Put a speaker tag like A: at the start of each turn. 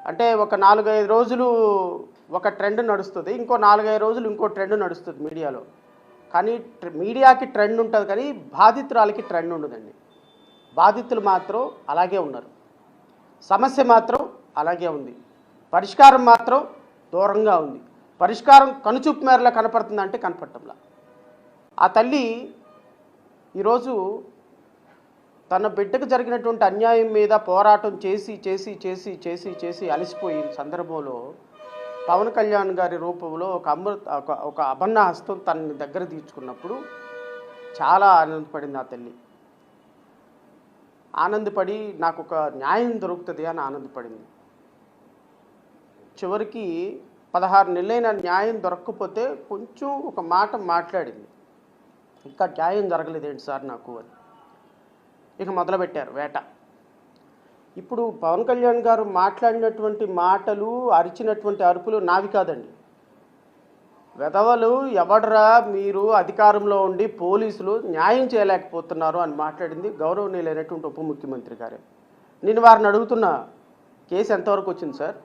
A: అంటే ఒక 4-5 రోజులు ఒక ట్రెండ్ నడుస్తుంది, ఇంకో 4-5 రోజులు ఇంకో ట్రెండ్ నడుస్తుంది మీడియాలో. కానీ మీడియాకి ట్రెండ్ ఉంటుంది, కానీ బాధితురాలకి ట్రెండ్ ఉండదండి. బాధితులు మాత్రం అలాగే ఉన్నారు, సమస్య మాత్రం అలాగే ఉంది, పరిష్కారం మాత్రం దూరంగా ఉంది. పరిష్కారం కనుచూపు మేరలా కనపడుతుందంటే కనపడటంలా. ఆ తల్లి ఈరోజు తన బిడ్డకు జరిగినటువంటి అన్యాయం మీద పోరాటం చేసి చేసి చేసి చేసి చేసి అలసిపోయిన సందర్భంలో పవన్ కళ్యాణ్ గారి రూపంలో ఒక అభన్న హస్తం తనని దగ్గర తీర్చుకున్నప్పుడు చాలా ఆనందపడింది ఆ తల్లి. ఆనందపడి నాకు ఒక న్యాయం దొరుకుతుంది అని ఆనందపడింది. చివరికి 16 నెలలైన న్యాయం దొరకకపోతే కొంచెం ఒక మాట మాట్లాడింది, ఇంకా న్యాయం జరగలేదేంటి సార్ నాకు అని. ఇక మొదలుపెట్టారు వేట. ఇప్పుడు పవన్ కళ్యాణ్ గారు మాట్లాడినటువంటి మాటలు, అరిచినటువంటి అరుపులు నావి కాదండి. వెధవలు ఎవడరా మీరు అధికారంలో ఉండి పోలీసులు న్యాయం చేయలేకపోతున్నారు అని మాట్లాడింది గౌరవనీయులైనటువంటి ఉప ముఖ్యమంత్రి గారే. నేను వారిని అడుగుతున్నా, కేసు ఎంతవరకు వచ్చింది సార్?